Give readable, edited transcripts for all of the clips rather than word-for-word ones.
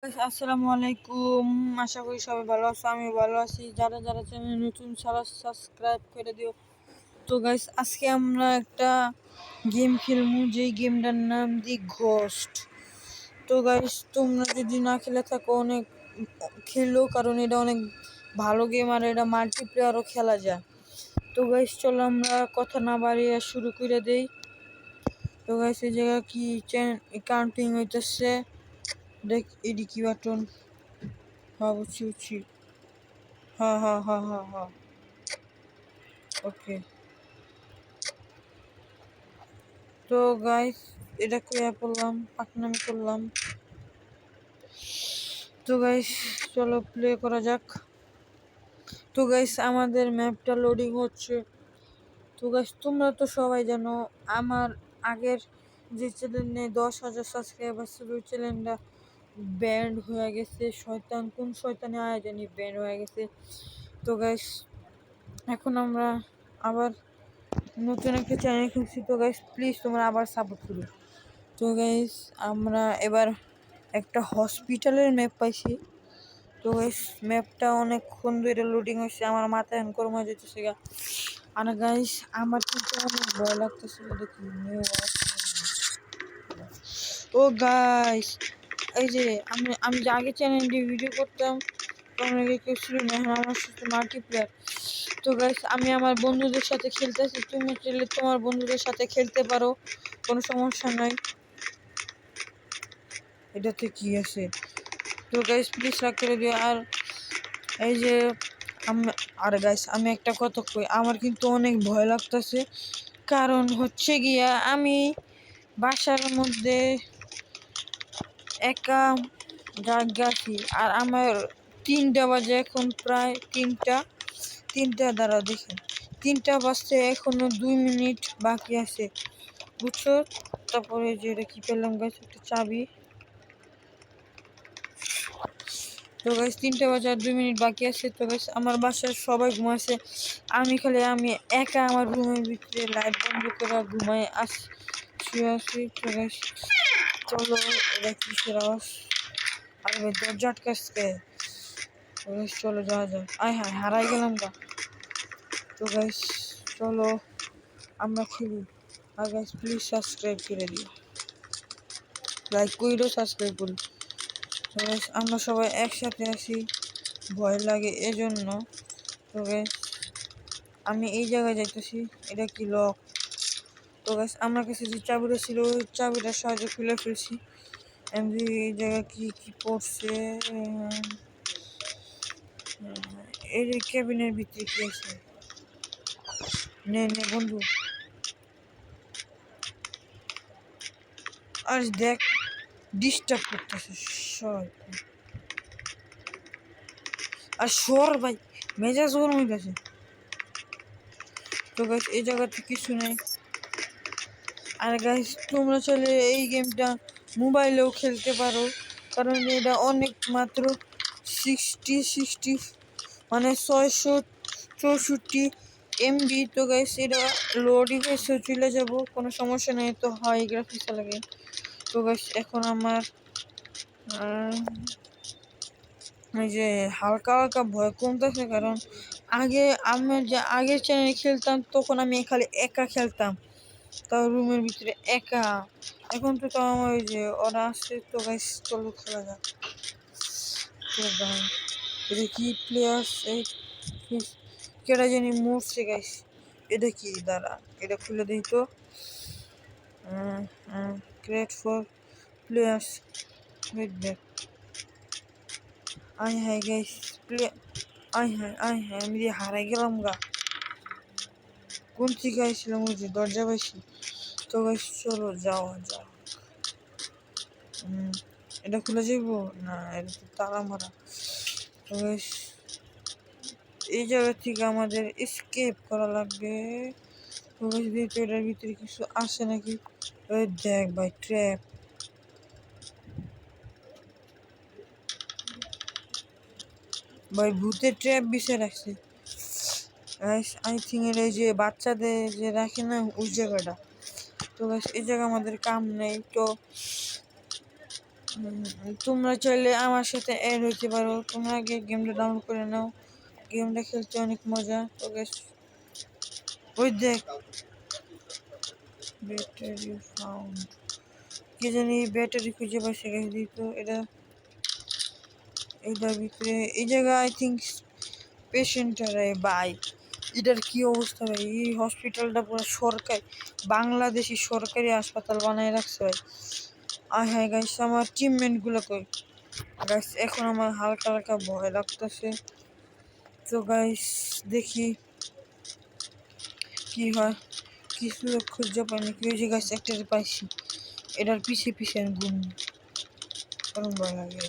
আসসালামু আলাইকুম। আশা করি সবাই ভালো আছো, আমি ভালো আছি। যারা যারা চ্যানেল নতুন সারা সাবস্ক্রাইব করে দিও। তো গাইস, আজকে আমরা একটা গেম খেলবো, যেই গেমটার নাম দি ঘোস্ট। তো গাইস, তোমরা যদি না খেলে থাকো অনেক খেলো, কারণ এটা অনেক ভালো গেম আর এটা মাল্টিপ্লেয়ারও খেলা যায়। তো গাইস, চলো আমরা কথা না বাড়িয়ে শুরু করে দেই। তো গাইস, এই জায়গা কি কাউন্টিং হইতেছে, দেখ এডি কি বাটন। হ্যাঁ, বুঝছি। হ্যাঁ। ওকে। তো গাইস, এটা করে পড়লাম, পাকনামি করলাম। তো গাইস, চলো প্লে করা যাক। তো গাইস, আমাদের ম্যাপটা লোডিং হচ্ছে। তো গাইস, তোমরা তো সবাই জানো আমার আগের যে চ্যানেলে 10,000 সাবস্ক্রাইবার ছিল, ওই চ্যানেলটা ব্যান্ড হয়ে গেছে। কোন শয়তানে জানি ব্যান্ড হয়ে গেছে। তো গাইস, এখন আমরা আবার নতুন একটা চ্যানেল খুলছি। তো গাইস, প্লিজ তোমরা আবার সাপোর্ট করো। তো গাইস, আমরা এবার একটা হসপিটালের ম্যাপ পাইছি। তো গাইস, ম্যাপটা অনেকক্ষণ ধরে লোডিং হচ্ছে, আমার মাথায় এখন গরম হয়ে যেতেছে গা। আর গাইস, আমার কিন্তু অনেক ভয় লাগতেছে। দেখি ও গাইস, এই যে আমি যে আগে চ্যানেলে ভিডিও করতাম, তখন কেউ ছিল না, এখন আমার সাথে মাল্টিপ্লেয়ার। তো গাইস, আমি আমার বন্ধুদের সাথে খেলতেছি, তুমি চাইলে তোমার বন্ধুদের সাথে খেলতে পারো, কোনো সমস্যা নাই। এটাতে কি আছে? তো গাইস, প্লিজ লাইক করে দিও। আর এই যে গাইস, আমি একটা কথা কই, আমার কিন্তু অনেক ভয় লাগতেছে। কারণ হচ্ছে গিয়া আমি বাসার মধ্যে একা জাগাছি, আর আমার 3টা বাজে এখন, প্রায় তিনটা দ্বারা দেখেন, 3টা বাজতে এখনো 2 মিনিট বাকি আছে, বুঝছো? তারপরে যে এটা কি পেলাম গাইস, একটা চাবি। তো গাইস, 3টা বাজে আর 2 মিনিট বাকি আছে। তো গাইস, আমার বাসার সবাই ঘুমাইছে, আমি একা আমার রুমের ভিতরে লাইট বন্ধ করে ঘুমাই শুয়ে আছি। তো গাইস, চলো, এটা কিসের আওয়াজ? আরে ভাই, দরজা আটকাচ্ছে। তো গাইস, চলো যাওয়া যাক। হায় হারাই গেলাম গা। তো গাইস, চলো আমরা খেলি। আর গাইস, প্লিজ সাবস্ক্রাইব করে দিও, লাইক কইরো, সাবস্ক্রাইব করি। তো গাইস, আমরা সবাই একসাথে আছি, ভয় লাগে এজন্য। তো গাইস, আমি এই জায়গায় যাইতেছি। এটা কি লক? তো গাইস, আমার কাছে যে চাবিটা ছিল, ওই চাবিটার সাহায্যে খুলে ফেলছি। এমনি এই জায়গায় কি পড়ছে? এই যে কেবিনের ভিতরে কি আছে? নে বন্ধু। আর দেখ, ডিস্টার্ব করতেছে শয়তান। আর সর ভাই, মেজাজ গরম হয়ে গেছে। তো গাইস, এই জায়গাতে কিছু নেই। আর গাইস, তোমরা চাইলে এই গেমটা মোবাইলেও খেলতে পারো, কারণ এটা অনেক মাত্র 60 মানে 664 MB। তো গাইস, এটা লোডিং হয়েছে, চলে যাব, কোনো সমস্যা নেই। তো হাই গ্রাফিক্স লাগে। তো গাইস, এখন আমার এই যে হালকা হালকা ভয় কমতেছে, কারণ আমি যে আগের চ্যানেলে খেলতাম, তখন আমি খালি একা খেলতাম, তাও রুমের ভিতরে একা। এখন তো তাও আমার ওই যে ওরা আসছে। তো গাইস, চলো খেলা যাক। তো গাইস, এটা কি প্লেয়ার্স? এই কেটা জানি মরছে গাইস। এটা কি? দাঁড়া, এটা খুলে দিই তো। Create for players, wait back. Hi guys, আমি দিয়ে হারাই গেলাম গা। কোন থেকে আইছিলাম? ওই যে দরজা পাইছি। তো গাইস, চলো যাও। এটা খুলে যাইব না, এটা তো তালা মারা। তো গাইস, এই জায়গা থেকে আমাদের এসকেপ করা লাগবে। তো গাইস, এটার ভিতরে কিছু আসে নাকি? ওই দেখ ভাই, ট্র্যাপ ভাই, ভূতের ট্র্যাপ বিছে রাখছে। আই থিঙ্ক এটা যে বাচ্চাদের যে রাখে না, ওই জায়গাটা। তো গাইস, এই জায়গা আমাদের কাম নেই। তো তোমরা চাইলে আমার সাথে অ্যাড হইতে পারো, তোমরা আগে গেমটা ডাউনলোড করে নাও, গেমটা খেলতে অনেক মজা। তো গাইস ওই দেখ ব্যাটারি ফাউন্ড, কি জানি ব্যাটারি খুঁজে পাইছে গাইস, দিই তো এটার ভিতরে এই জায়গায় আই থিঙ্ক পেশেন্টারে ভাই, এটার কি অবস্থা ভাই, এই হসপিটালটা পুরো সরকারি বাংলাদেশি সরকারি হাসপাতাল বানায় রাখছে ভাই। হ্যাঁ গাইস আমার টিমমেট গুলো কই গাইস, এখন আমার হালকা হালকা ভয় লাগতেছে। তো গাইস দেখি কি হয়, কিছু লোক খুঁজে পাইনি, কি হয়েছে গাইস, একটা পাইছি, এটার পিছে পিছে আমি ঘুম, কারণ ভয় লাগে।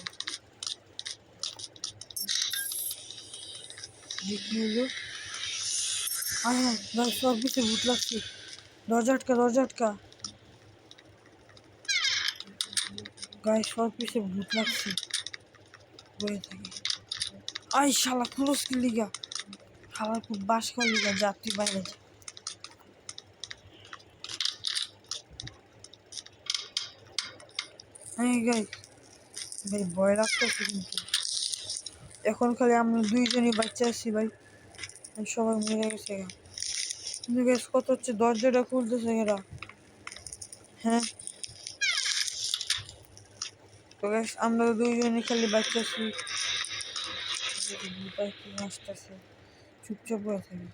দেখি হলো হ্যাঁ গাইস সব পিছে ভূত লাগছে, দরজা আটকা দরজা আটকা গাইস, সব পিছে ভূত লাগছে, বয়ে থাকি। আই শালা ক্লোজ কি লিগা, শালা খুব বাস খাওয়ার লিগা, যাত্রী বাইরে যা। হ্যাঁ গাইস ভাই ভয় লাগতেছে কিন্তু, এখন খালি আমরা দুইজনই বাচ্চা আছি ভাই, সবাই মরে গেছে গা। কিন্তু গাইস কত হচ্ছে, দরজাটা খুলতেছে এরা। হ্যাঁ তো গাইস আমরা দুইজনই খালি বাচ্চা আছি, আসতেছে, চুপচাপ হয়ে থাকি।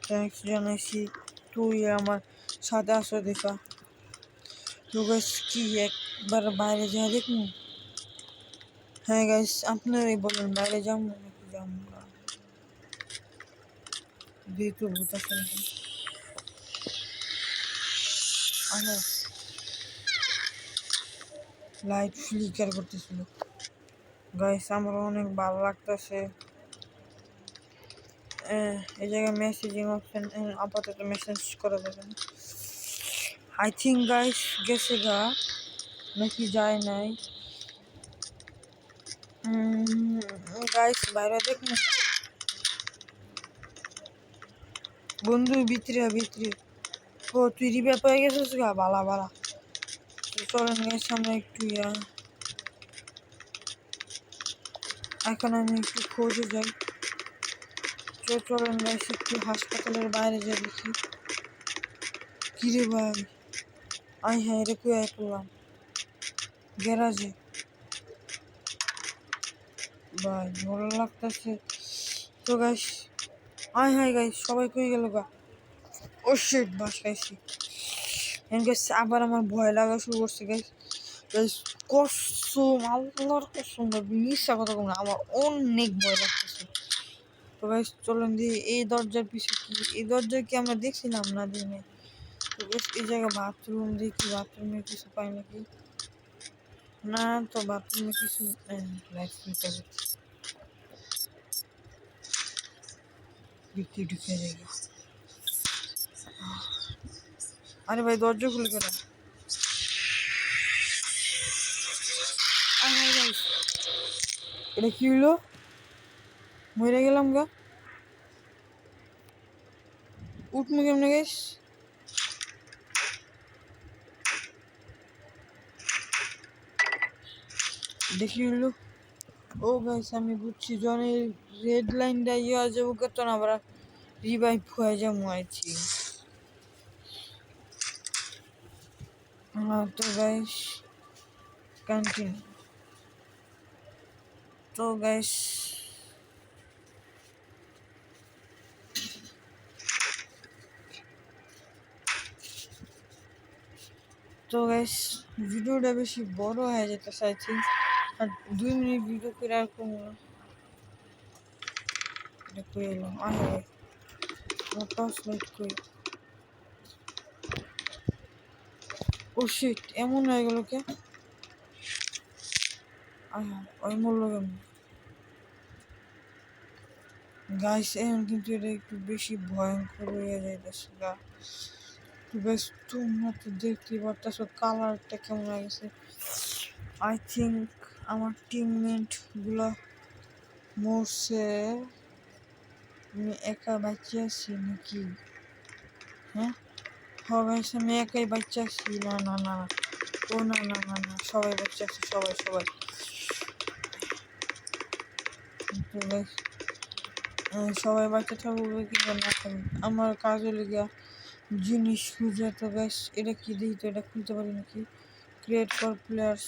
থ্যাঙ্কস জানাইছি, তুই আমার সাথে আসো দেখা। তো গাইস কি একবার বাইরে যা দেখুন। হ্যাঁ গাইস আপনারাই বলেন বাইরে যাম নাকি যাম না, যেহেতু ভূত আছে নাকি। আমার লাইট ফ্লিকার করতেছিল গাইস, আমার অনেক ভালো লাগতেছে। এই জায়গায় মেসেজিং অপশন, আপাতত মেসেজ করা যাবে না। আই থিঙ্ক গাইস গেছে গা, নাকি যায় নাই। গাইস বাইরে দেখুন, বন্ধু ভিতরে ভিতরে। ও তুই রিভ্যাপ হয়ে গেছিস গা, বালা বালা। চলেন গাইস আমরা একটু এখন আমি একটু খোঁজে যাই। চলেন গাইস একটু হাসপাতালের বাইরে যাই দেখি। কিরে ভাই, হ্যাঁ রে কুয়া করলাম গ্যারাজে ভাই, ভালো লাগতেছে। তো গাইস হ্যাঁ গাইস সবাই কই গেল গা, ও শিট বাস খাইছি। গাইস আবার আমার ভয় লাগা শুরু করছে গাইস, গাইস কসম আল্লাহর কসম মিথ্যা কথা কম না, আমার অনেক ভয় লাগতেছে। তো গাইস চলেন দিয়ে এই দরজার পিছু কি, এই দরজা কি আমরা দেখছিলাম না দিনে। তো গাইস এই জায়গায় বাথরুম দেখি, বাথরুমে কিছু পাই নাকি, না তো বাথরুমে কিছু ঢুকে যাই। আরে ভাই দরজা খুলে কেন, এটা কি হইলো, মরে গেলাম গা, উঠমু কেমনে গাইস। দেখি হইলো, ও গাইস আমি বুঝছি জনের রেড লাইনটা ইয়ে যাবো কত না, আবার রিভাইভ হয়ে যাবো আই থিঙ্ক। তো গাইস কন্টিনিউ। তো গাইস ভিডিওটা বেশি বড় হয়ে যেতেছে আই থিঙ্ক, আর 2 মিনিট ভিডিও করে আর কম না, এটা করে এলাম। আমার টর্চ লাইট কই, ও শিট এমন হয়ে গেল কে, ওই মূল্য কেমন গাইস, এখন কিন্তু এটা একটু বেশি ভয়ঙ্কর হয়ে যাইতেছে গা। তো গাইস তোমরা তো দেখতে পারতেছ কালারটা কেমন লাগছে। আই থিঙ্ক আমার টিমমেট গুলা মরছে, আমি একা বাঁচিয়ে আছি নাকি, হ্যাঁ গাইস আমি একাই বাচ্চা আছি। না না না না, ও না না না না, সবাই বাচ্চা আছে, সবাই সবাই। তো গাইস সবাই বাচ্চা থাকবে কিংবা না থাকবে, আমার কাজ হলে গিয়া জিনিস খুঁজে। তো গাইস এটা কি দেখি তো, এটা খুলতে পারি নাকি? Create for players,